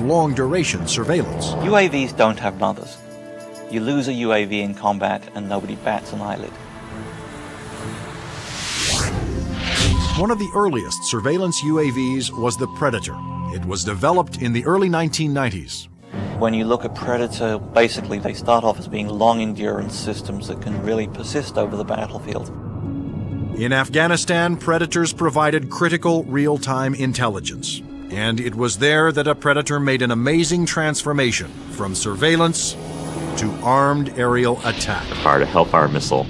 of long-duration surveillance. UAVs don't have mothers. You lose a UAV in combat and nobody bats an eyelid. One of the earliest surveillance UAVs was the Predator. It was developed in the early 1990s. When you look at Predator, basically they start off as being long-endurance systems that can really persist over the battlefield. In Afghanistan, Predators provided critical real-time intelligence. And it was there that a Predator made an amazing transformation from surveillance to armed aerial attack. Fired a Hellfire missile,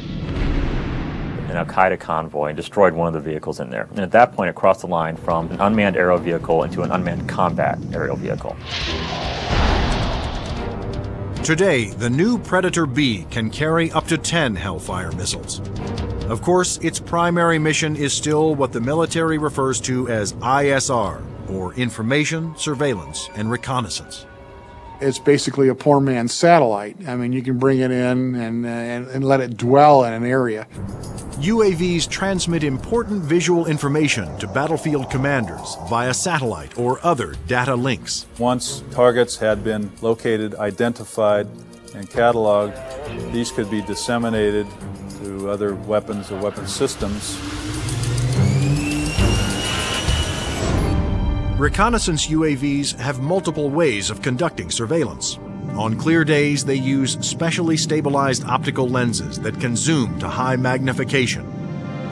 an Al-Qaeda convoy, and destroyed one of the vehicles in there. And at that point, it crossed the line from an unmanned aerial vehicle into an unmanned combat aerial vehicle. Today, the new Predator B can carry up to 10 Hellfire missiles. Of course, its primary mission is still what the military refers to as ISR, or Information, Surveillance, and Reconnaissance. It's basically a poor man's satellite. I mean, you can bring it in and let it dwell in an area. UAVs transmit important visual information to battlefield commanders via satellite or other data links. Once targets had been located, identified, and cataloged, these could be disseminated to other weapons or weapon systems. Reconnaissance UAVs have multiple ways of conducting surveillance. On clear days, they use specially stabilized optical lenses that can zoom to high magnification.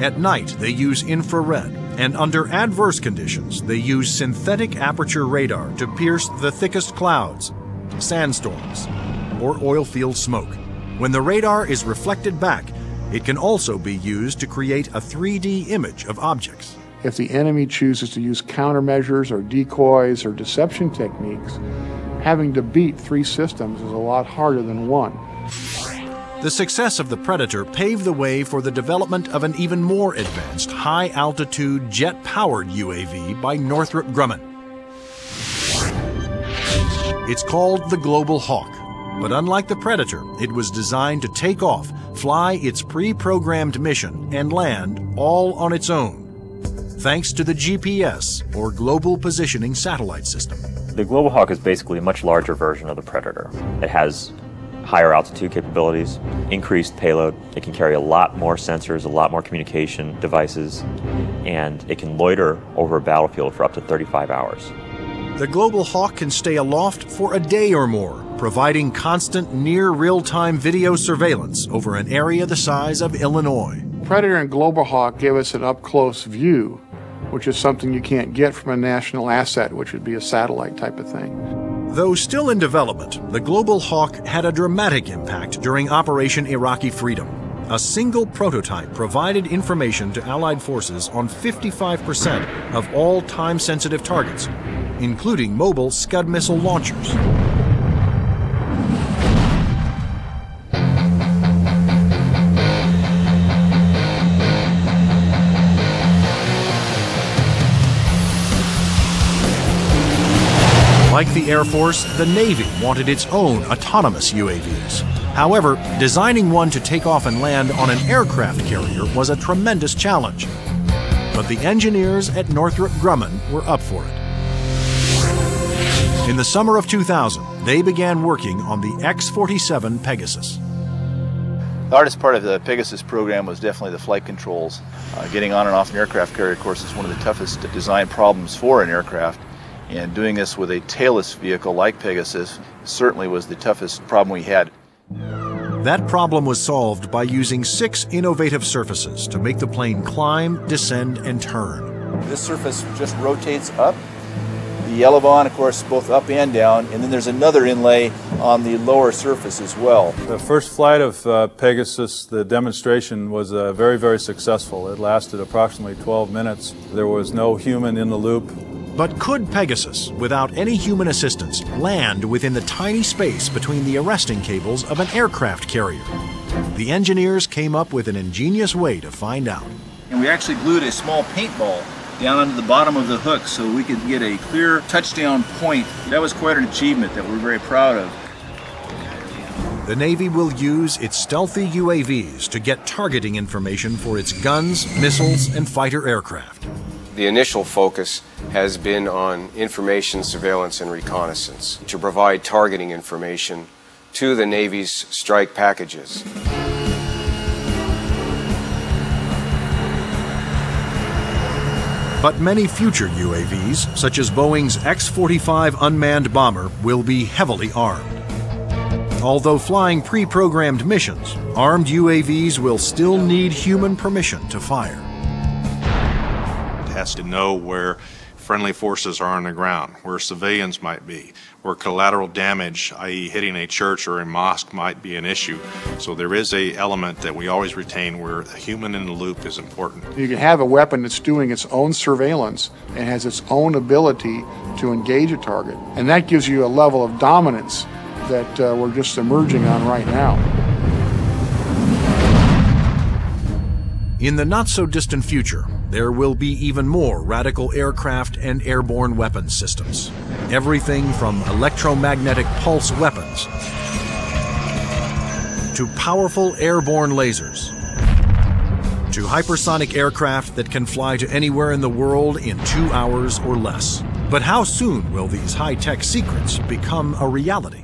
At night, they use infrared, and under adverse conditions, they use synthetic aperture radar to pierce the thickest clouds, sandstorms, or oil field smoke. When the radar is reflected back, it can also be used to create a 3D image of objects. If the enemy chooses to use countermeasures or decoys or deception techniques, having to beat 3 systems is a lot harder than 1. The success of the Predator paved the way for the development of an even more advanced high-altitude jet-powered UAV by Northrop Grumman. It's called the Global Hawk, but unlike the Predator, it was designed to take off, fly its pre-programmed mission, and land all on its own, thanks to the GPS, or Global Positioning Satellite System. The Global Hawk is basically a much larger version of the Predator. It has higher altitude capabilities, increased payload. It can carry a lot more sensors, a lot more communication devices, and it can loiter over a battlefield for up to 35 hours. The Global Hawk can stay aloft for a day or more, providing constant near real-time video surveillance over an area the size of Illinois. Predator and Global Hawk give us an up-close view, which is something you can't get from a national asset, which would be a satellite type of thing. Though still in development, the Global Hawk had a dramatic impact during Operation Iraqi Freedom. A single prototype provided information to Allied forces on 55% of all time-sensitive targets, including mobile Scud missile launchers. Like the Air Force, the Navy wanted its own autonomous UAVs. However, designing one to take off and land on an aircraft carrier was a tremendous challenge. But the engineers at Northrop Grumman were up for it. In the summer of 2000, they began working on the X-47 Pegasus. The hardest part of the Pegasus program was definitely the flight controls. Getting on and off an aircraft carrier, of course, is one of the toughest design problems for an aircraft. And doing this with a tailless vehicle like Pegasus certainly was the toughest problem we had. That problem was solved by using 6 innovative surfaces to make the plane climb, descend, and turn. This surface just rotates up. The elevon, of course, both up and down, and then there's another inlay on the lower surface as well. The first flight of Pegasus, the demonstration was very, very successful. It lasted approximately 12 minutes. There was no human in the loop. But could Pegasus, without any human assistance, land within the tiny space between the arresting cables of an aircraft carrier? The engineers came up with an ingenious way to find out. And we actually glued a small paintball down onto the bottom of the hook so we could get a clear touchdown point. That was quite an achievement that we're very proud of. The Navy will use its stealthy UAVs to get targeting information for its guns, missiles, and fighter aircraft. The initial focus has been on information, surveillance, and reconnaissance to provide targeting information to the Navy's strike packages. But many future UAVs, such as Boeing's X-45 unmanned bomber, will be heavily armed. Although flying pre-programmed missions, armed UAVs will still need human permission to fire. It has to know where friendly forces are on the ground, where civilians might be, where collateral damage, i.e. hitting a church or a mosque, might be an issue. So there is an element that we always retain where the human in the loop is important. You can have a weapon that's doing its own surveillance and has its own ability to engage a target. And that gives you a level of dominance that we're just emerging on right now. In the not-so-distant future, there will be even more radical aircraft and airborne weapons systems. Everything from electromagnetic pulse weapons to powerful airborne lasers to hypersonic aircraft that can fly to anywhere in the world in 2 hours or less. But how soon will these high-tech secrets become a reality?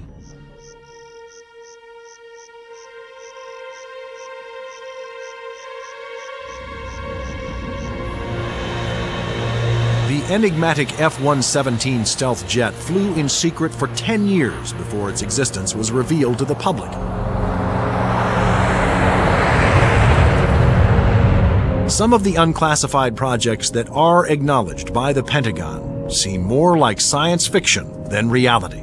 The enigmatic F-117 stealth jet flew in secret for 10 years before its existence was revealed to the public. Some of the unclassified projects that are acknowledged by the Pentagon seem more like science fiction than reality.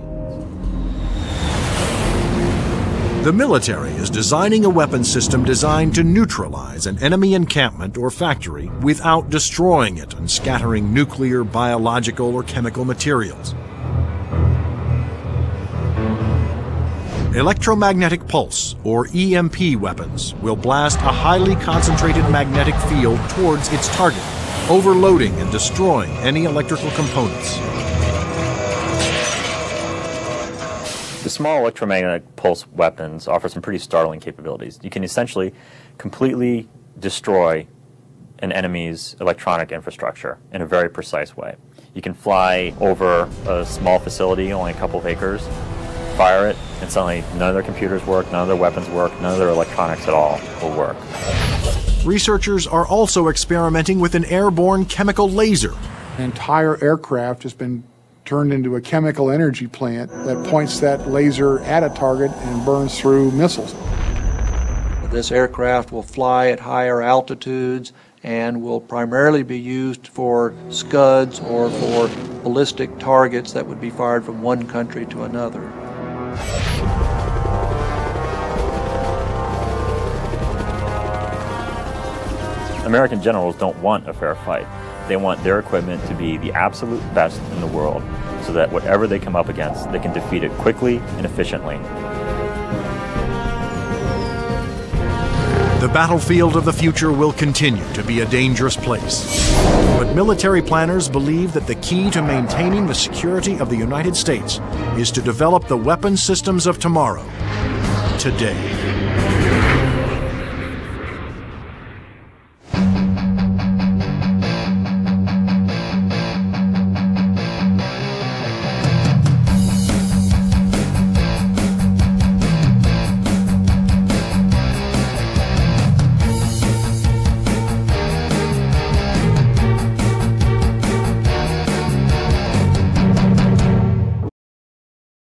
The military is designing a weapon system designed to neutralize an enemy encampment or factory without destroying it and scattering nuclear, biological, or chemical materials. Electromagnetic pulse, or EMP weapons, will blast a highly concentrated magnetic field towards its target, overloading and destroying any electrical components. The small electromagnetic pulse weapons offer some pretty startling capabilities. You can essentially completely destroy an enemy's electronic infrastructure in a very precise way. You can fly over a small facility, only a couple of acres, fire it, and suddenly none of their computers work, none of their weapons work, none of their electronics at all will work. Researchers are also experimenting with an airborne chemical laser. An entire aircraft has been turned into a chemical energy plant that points that laser at a target and burns through missiles. This aircraft will fly at higher altitudes and will primarily be used for Scuds or for ballistic targets that would be fired from one country to another. American generals don't want a fair fight. They want their equipment to be the absolute best in the world so that whatever they come up against, they can defeat it quickly and efficiently. The battlefield of the future will continue to be a dangerous place. But military planners believe that the key to maintaining the security of the United States is to develop the weapon systems of tomorrow, today.